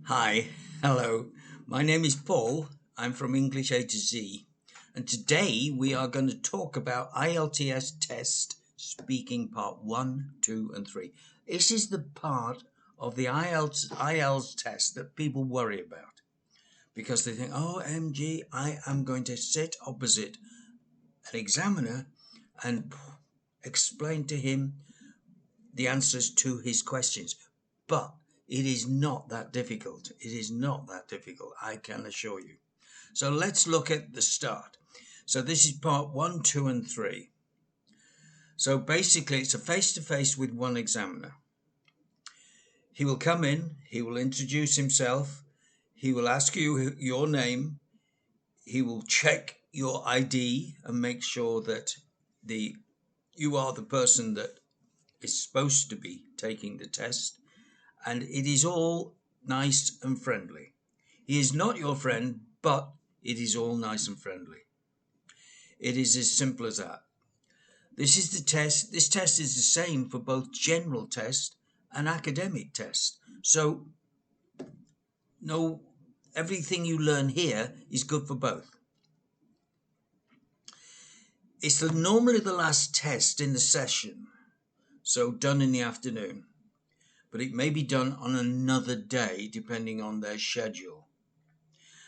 Hi, hello. My name is Paul. I'm from English A to Z. And today we are going to talk about IELTS test speaking part 1, 2, and 3. This is the part of the IELTS test that people worry about because they think, oh, MG, I am going to sit opposite an examiner and explain to him the answers to his questions. But it is not that difficult. It is not that difficult, I can assure you. So let's look at the start. So this is part 1, 2, and 3. So basically it's a face-to-face with one examiner. He will come in, he will introduce himself, he will ask you your name, he will check your ID and make sure that you are the person that is supposed to be taking the test, and it is all nice and friendly. He is not your friend, but it is all nice and friendly. It is as simple as that. This is the test. This test is the same for both general test and academic test. So no, everything you learn here is good for both. It's normally the last test in the session, so done in the afternoon, but it may be done on another day depending on their schedule.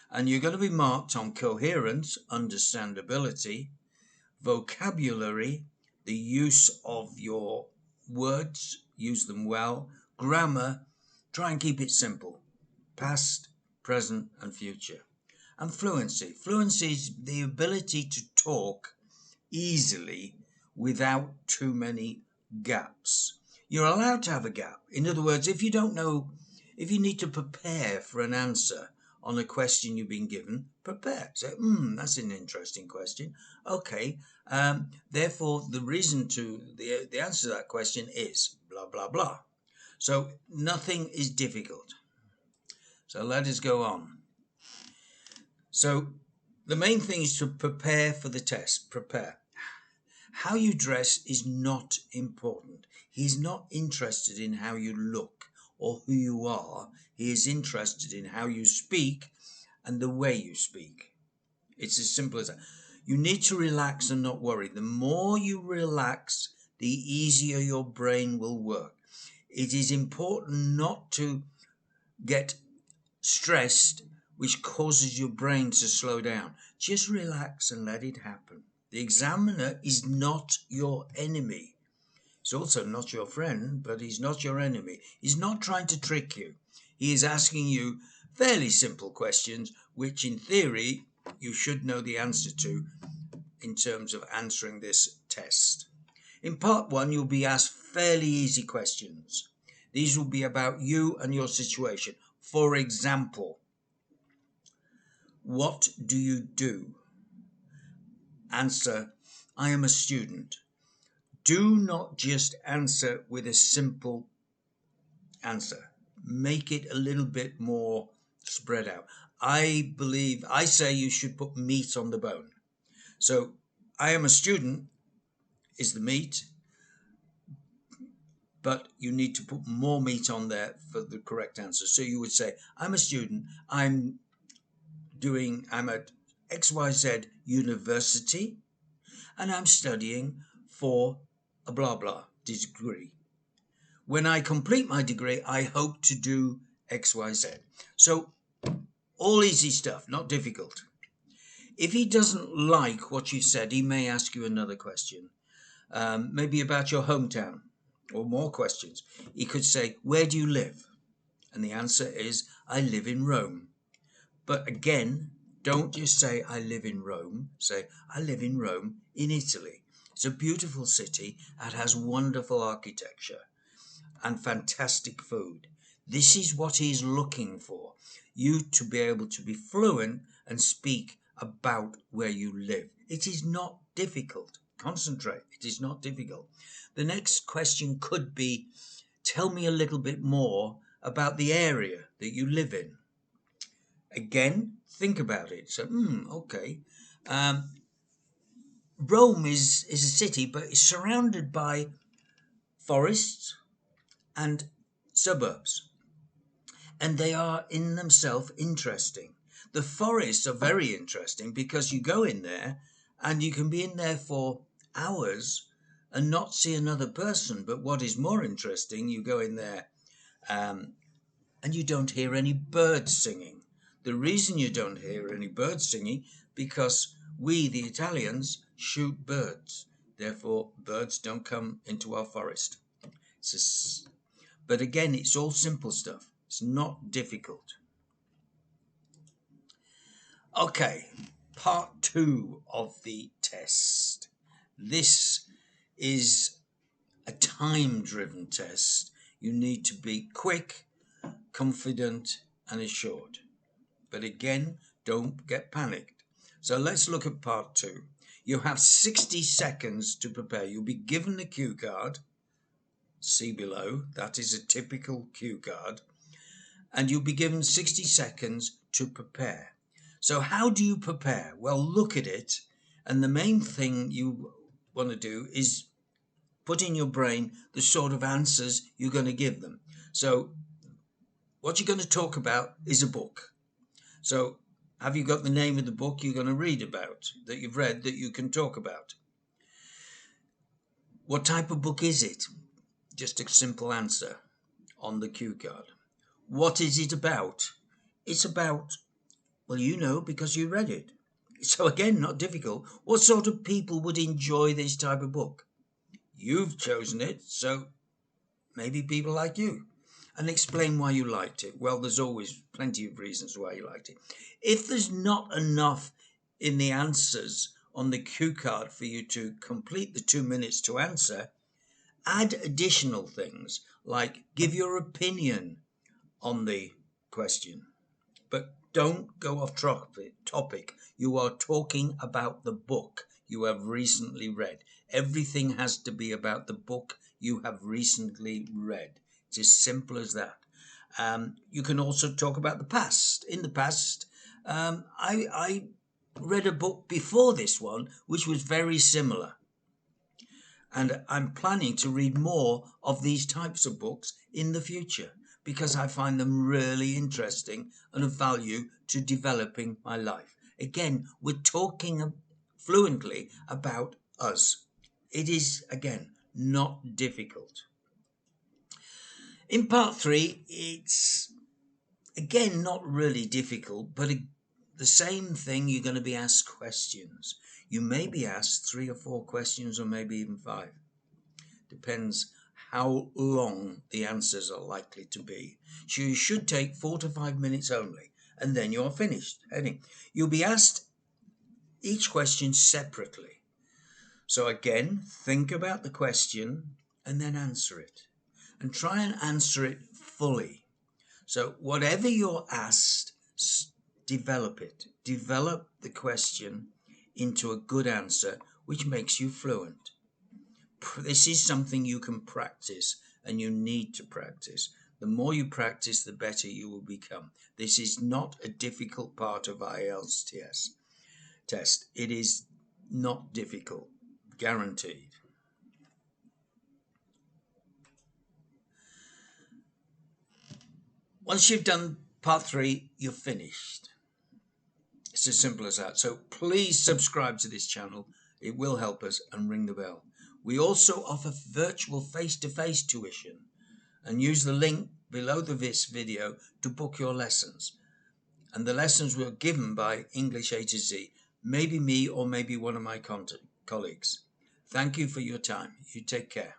And you're going to be marked on coherence, understandability, vocabulary, the use of your words, use them well, grammar, try and keep it simple, past, present, and future. And fluency. Fluency is the ability to talk easily without too many gaps. You're allowed to have a gap. In other words, if you don't know, if you need to prepare for an answer on a question you've been given, prepare. Say, that's an interesting question. Okay, therefore the reason to the answer to that question is blah, blah, blah. So nothing is difficult. So let us go on. So the main thing is to prepare for the test. Prepare. How you dress is not important. He's not interested in how you look or who you are. He is interested in how you speak and the way you speak. It's as simple as that. You need to relax and not worry. The more you relax, the easier your brain will work. It is important not to get stressed, which causes your brain to slow down. Just relax and let it happen. The examiner is not your enemy. He's also not your friend, but he's not your enemy. He's not trying to trick you. He is asking you fairly simple questions, which in theory you should know the answer to in terms of answering this test. In part 1, you'll be asked fairly easy questions. These will be about you and your situation. For example, what do you do? Answer, I am a student. Do not just answer with a simple answer. Make it a little bit more spread out. I say you should put meat on the bone. So, I am a student is the meat, but you need to put more meat on there for the correct answer. So you would say, I'm a student, I'm at XYZ university, and I'm studying for a blah blah degree. When I complete my degree, I hope to do XYZ. So all easy stuff, not difficult. If he doesn't like what you said, he may ask you another question, maybe about your hometown, or more questions. He could say, where do you live? And the answer is, I live in Rome. But again, don't just say, I live in Rome. Say, I live in Rome in Italy. It's a beautiful city and has wonderful architecture and fantastic food. This is what he's looking for. You to be able to be fluent and speak about where you live. It is not difficult. Concentrate. It is not difficult. The next question could be, tell me a little bit more about the area that you live in. Again, think about it. So, okay. Rome is a city, but it's surrounded by forests and suburbs. and they are in themselves interesting. The forests are very interesting because you go in there and you can be in there for hours and not see another person. But what is more interesting, you go in there and you don't hear any birds singing. The reason you don't hear any birds singing, because we, the Italians, shoot birds. Therefore, birds don't come into our forest. But again, it's all simple stuff. It's not difficult. Okay, part 2 of the test. This is a time-driven test. You need to be quick, confident, and assured. But again, don't get panicked. So let's look at part 2. You have 60 seconds to prepare. You'll be given the cue card. See below, that is a typical cue card. And you'll be given 60 seconds to prepare. So how do you prepare? Well, look at it. And the main thing you want to do is put in your brain the sort of answers you're going to give them. So what you're going to talk about is a book. So have you got the name of the book you're going to read about, that you've read, that you can talk about? What type of book is it? Just a simple answer on the cue card. What is it about? It's about, well, you know, because you read it. So again, not difficult. What sort of people would enjoy this type of book? You've chosen it, so maybe people like you. And explain why you liked it. Well, there's always plenty of reasons why you liked it. If there's not enough in the answers on the cue card for you to complete the 2 minutes to answer, add additional things like give your opinion on the question. But don't go off topic. You are talking about the book you have recently read. Everything has to be about the book you have recently read. It's as simple as that. You can also talk about the past. In the past, I read a book before this one, which was very similar. And I'm planning to read more of these types of books in the future because I find them really interesting and of value to developing my life. Again, we're talking fluently about us. It is, again, not difficult. In part 3, it's, again, not really difficult, but the same thing, you're going to be asked questions. You may be asked 3 or 4 questions or maybe even 5. Depends how long the answers are likely to be. So you should take 4 to 5 minutes only, and then you're finished. You'll be asked each question separately. So again, think about the question and then answer it. And try and answer it fully. So whatever you're asked, develop it. Develop the question into a good answer, which makes you fluent. This is something you can practice, and you need to practice. The more you practice, the better you will become. This is not a difficult part of IELTS test. It is not difficult, guaranteed. Once you've done part 3, you're finished. It's as simple as that. So please subscribe to this channel. It will help us, and ring the bell. We also offer virtual face-to-face tuition, and use the link below this video to book your lessons. And the lessons were given by English A to Z, maybe me or maybe one of my colleagues. Thank you for your time. You take care.